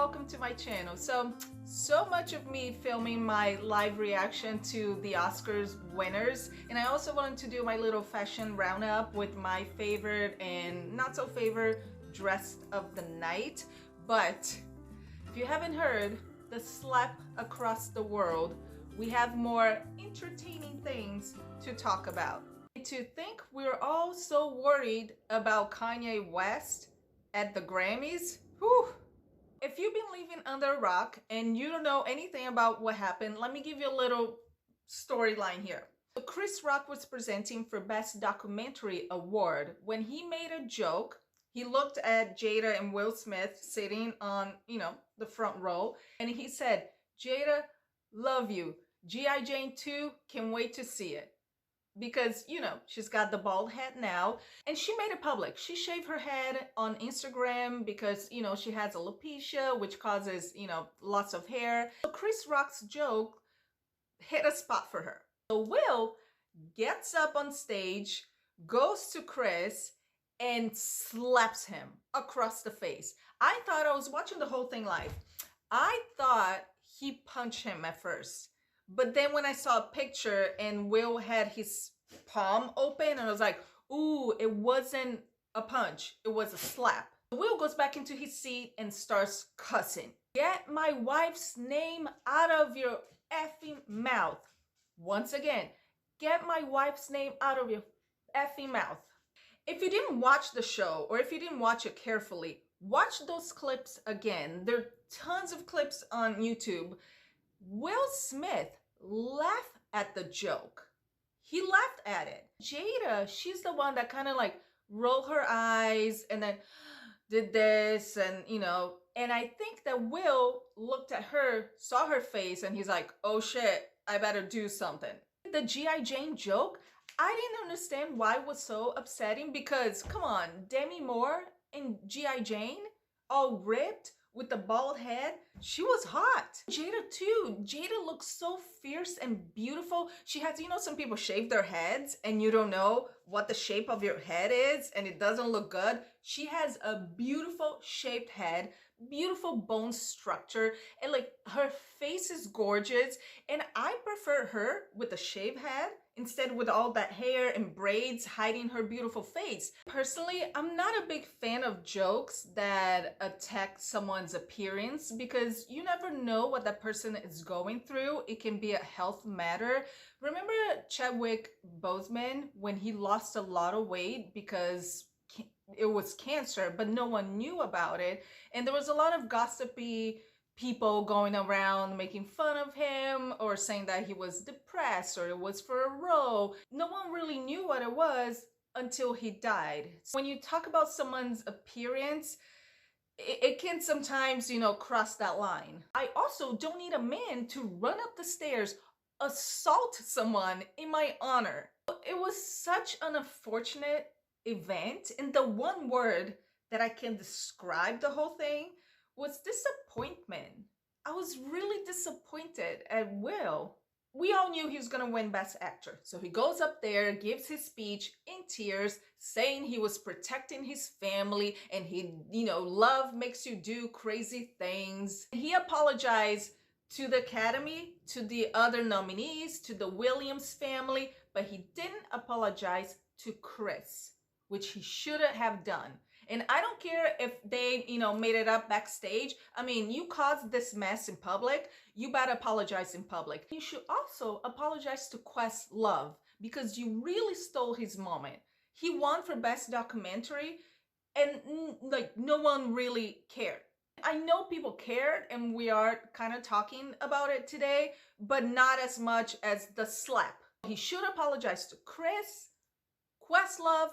welcome to my channel. So much of me filming my live reaction to the Oscars winners, and I also wanted to do my little fashion roundup with my favorite and not so favorite dress of the night. But if you haven't heard the slap across the world, we have more entertaining things to talk about. To think we're all so worried about Kanye West at the Grammys, whew. If you've been living under a rock and you don't know anything about what happened, let me give you a little storyline here. So Chris Rock was presenting for Best Documentary Award. When he made a joke, he looked at Jada and Will Smith sitting on, the front row, and he said, "Jada, love you. G.I. Jane 2, can't wait to see it." Because, she's got the bald head now, and she made it public. She shaved her head on Instagram because, she has alopecia, which causes, lots of hair. So Chris Rock's joke hit a spot for her. So Will gets up on stage, goes to Chris, and slaps him across the face. I was watching the whole thing live. I thought he punched him at first. But then when I saw a picture and Will had his palm open, and I was like, ooh, it wasn't a punch, it was a slap. Will goes back into his seat and starts cussing. "Get my wife's name out of your effing mouth." Once again, get my wife's name out of your effing mouth. If you didn't watch the show, or if you didn't watch it carefully, watch those clips again. There are tons of clips on YouTube. Will Smith laughed at the joke. He laughed at it. Jada, she's the one that kind of like rolled her eyes and then did this and, and I think that Will looked at her, saw her face, and he's like, oh shit, I better do something. The G.I. Jane joke, I didn't understand why it was so upsetting because, come on, Demi Moore in G.I. Jane, all ripped, with the bald head, she was hot. Jada too. Jada looks so fierce and beautiful. She has, some people shave their heads and you don't know what the shape of your head is and it doesn't look good. She has a beautiful shaped head, beautiful bone structure, and like her face is gorgeous. And I prefer her with a shaved head instead with all that hair and braids hiding her beautiful face. Personally, I'm not a big fan of jokes that attack someone's appearance because you never know what that person is going through. It can be a health matter. Remember Chadwick Boseman when he lost a lot of weight because it was cancer, but no one knew about it. And there was a lot of gossipy people going around making fun of him or saying that he was depressed or it was for a role. No one really knew what it was until he died. So when you talk about someone's appearance, it can sometimes, cross that line. I also don't need a man to run up the stairs, assault someone in my honor. It was such an unfortunate event, and the one word that I can describe the whole thing was disappointment. I was really disappointed at Will. We all knew he was gonna win Best Actor. So he goes up there, gives his speech in tears, saying he was protecting his family and love makes you do crazy things. He apologized to the Academy, to the other nominees, to the Williams family, but he didn't apologize to Chris, which he shouldn't have done. And I don't care if they, made it up backstage. I mean, you caused this mess in public, you better apologize in public. You should also apologize to Questlove because you really stole his moment. He won for Best Documentary and no one really cared. I know people cared and we are kind of talking about it today, but not as much as the slap. He should apologize to Chris, Questlove,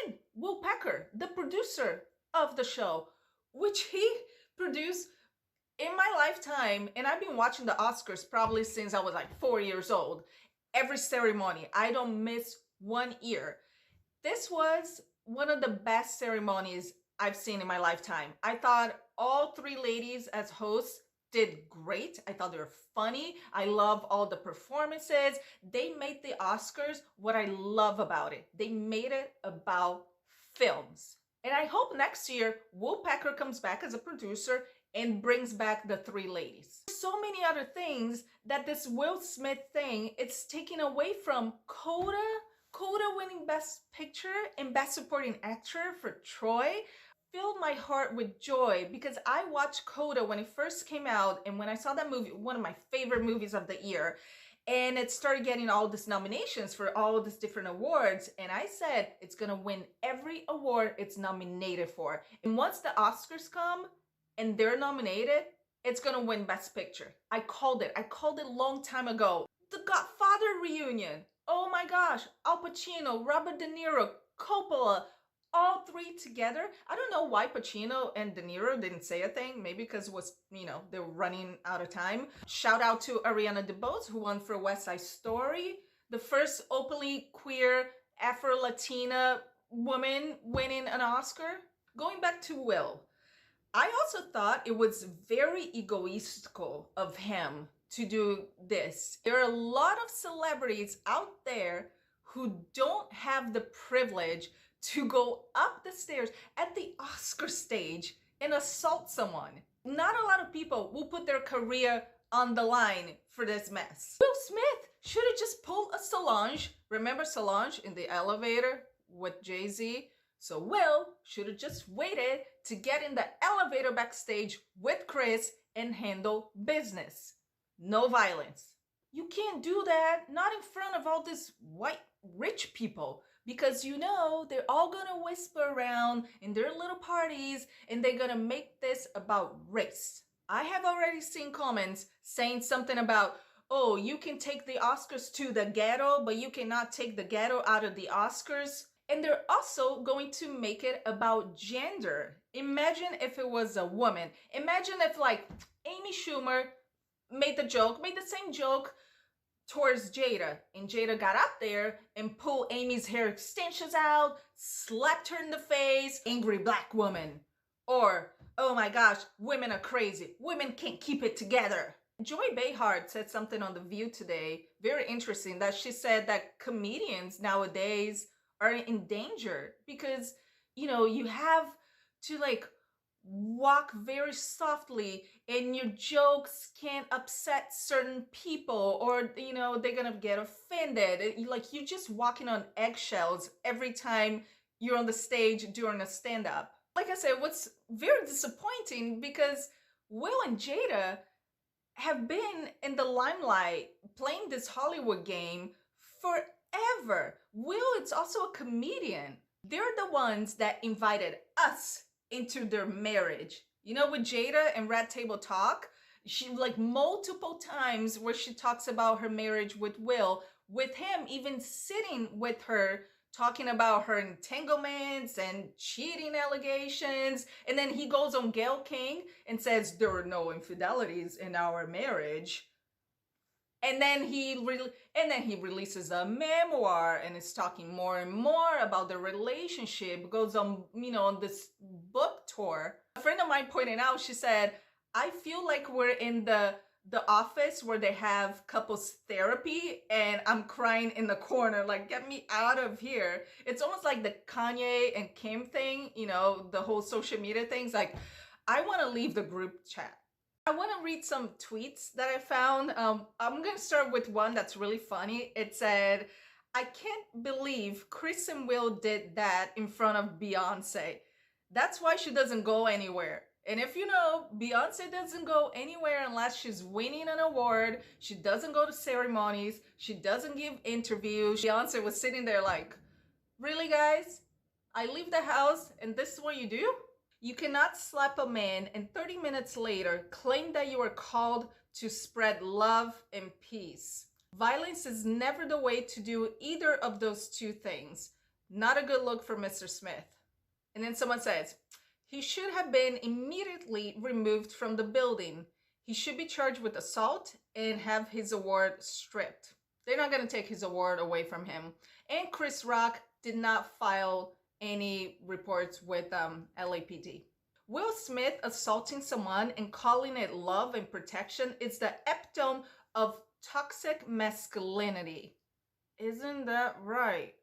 and Will Packer, the producer of the show, which he produced in my lifetime. And I've been watching the Oscars probably since I was like 4 years old. Every ceremony, I don't miss one year. This was one of the best ceremonies I've seen in my lifetime. I thought all three ladies as hosts did great. I thought they were funny. I love all the performances. They made the Oscars what I love about it. They made it about films. And I hope next year Will Packer comes back as a producer and brings back the three ladies. So many other things that this Will Smith thing, it's taken away from Coda winning Best Picture and Best Supporting Actor for Troy. Filled my heart with joy because I watched Coda when it first came out, and when I saw that movie, one of my favorite movies of the year, and it started getting all these nominations for all these different awards, and I said it's gonna win every award it's nominated for. And once the Oscars come and they're nominated, it's gonna win Best Picture. I called it a long time ago. The Godfather reunion, oh my gosh, Al Pacino, Robert De Niro, Coppola, all three together. I don't know why Pacino and De Niro didn't say a thing. Maybe because it was, they were running out of time. Shout out to Ariana DeBose, who won for West Side Story. The first openly queer Afro-Latina woman winning an Oscar. Going back to Will, I also thought it was very egoistical of him to do this. There are a lot of celebrities out there who don't have the privilege to go up the stairs at the Oscar stage and assault someone. Not a lot of people will put their career on the line for this mess. Will Smith should have just pulled a Solange. Remember Solange in the elevator with Jay-Z? So Will should have just waited to get in the elevator backstage with Chris and handle business. No violence. You can't do that, not in front of all these white rich people, because they're all gonna whisper around in their little parties and they're gonna make this about race. I have already seen comments saying something about, oh, you can take the Oscars to the ghetto, but you cannot take the ghetto out of the Oscars. And they're also going to make it about gender. Imagine if it was a woman. Imagine if Amy Schumer made the same joke towards Jada, and Jada got up there and pulled Amy's hair extensions out, slapped her in the face, angry black woman. Or, oh my gosh, women are crazy. Women can't keep it together. Joy Behar said something on The View today, very interesting, that she said that comedians nowadays are in danger because, you have to walk very softly and your jokes can't upset certain people, or they're gonna get offended. You're just walking on eggshells every time you're on the stage during a stand-up. Like I said, what's very disappointing, because Will and Jada have been in the limelight playing this Hollywood game forever. Will is also a comedian. They're the ones that invited us into their marriage. With Jada and Red Table Talk, she multiple times where she talks about her marriage with Will, with him even sitting with her talking about her entanglements and cheating allegations. And then he goes on Gayle King and says there were no infidelities in our marriage. And then he releases a memoir and is talking more and more about the relationship, goes on, on this book tour. A friend of mine pointed out, she said, I feel like we're in the office where they have couples therapy and I'm crying in the corner, get me out of here. It's almost like the Kanye and Kim thing, the whole social media things. I want to leave the group chat. I want to read some tweets that I found. I'm going to start with one that's really funny. It said, I can't believe Chris and Will did that in front of Beyonce. That's why she doesn't go anywhere. And if Beyonce doesn't go anywhere unless she's winning an award. She doesn't go to ceremonies. She doesn't give interviews. Beyonce was sitting there really, guys? I leave the house and this is what you do? You cannot slap a man and 30 minutes later claim that you are called to spread love and peace. Violence is never the way to do either of those two things. Not a good look for Mr. Smith. And then someone says, he should have been immediately removed from the building. He should be charged with assault and have his award stripped. They're not going to take his award away from him. And Chris Rock did not file any reports with LAPD. Will Smith assaulting someone and calling it love and protection is the epitome of toxic masculinity. Isn't that right?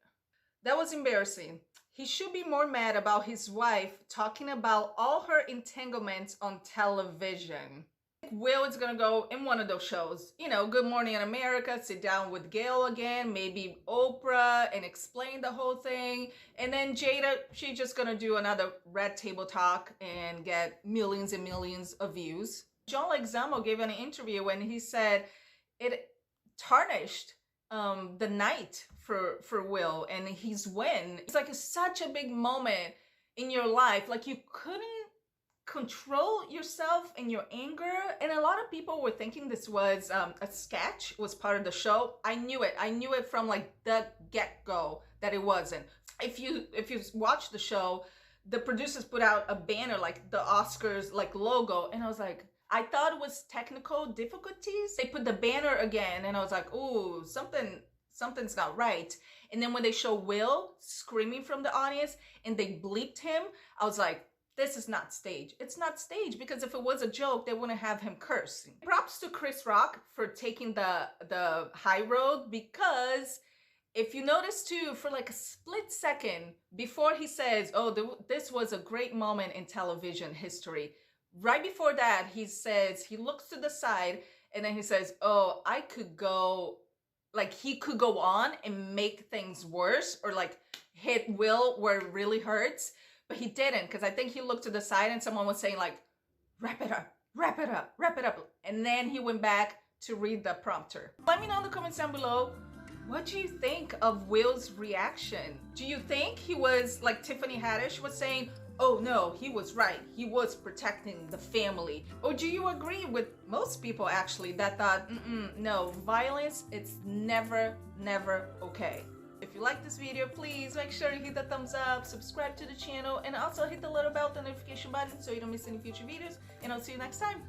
That was embarrassing. he should be more mad about his wife talking about all her entanglements on television. Will is gonna go in one of those shows, you know, Good Morning in America, sit down with Gail again, maybe Oprah, and explain the whole thing. And then Jada, she's just gonna do another Red Table Talk and get millions and millions of views. John Leguizamo gave an interview when he said it tarnished the night for Will and his win. It's like such a big moment in your life. Like you couldn't control yourself and your anger. And a lot of people were thinking this was a sketch, was part of the show. I knew it from like the get-go that it wasn't. If you watch the show, the producers put out a banner like the Oscars like logo, and I was like, I thought it was technical difficulties. They put the banner again and I was like, ooh, something's not right. And then when they show Will screaming from the audience and they bleeped him, I was like, this is not staged. It's not staged, because if it was a joke, they wouldn't have him curse. Props to Chris Rock for taking the high road, because if you notice too, for like a split second before he says, oh, this was a great moment in television history, right before that, he says, he looks to the side and then he says, oh, I could go, like he could go on and make things worse or like hit Will where it really hurts. But he didn't, because I think he looked to the side and someone was saying like, wrap it up, wrap it up, wrap it up. And then he went back to read the prompter. Let me know in the comments down below, what do you think of Will's reaction? Do you think he was like Tiffany Haddish was saying, oh no, he was right, he was protecting the family? Or do you agree with most people actually that thought, no, violence, it's never okay? If you like this video, please make sure you hit the thumbs up, subscribe to the channel, and also hit the little bell, the notification button so you don't miss any future videos, and I'll see you next time.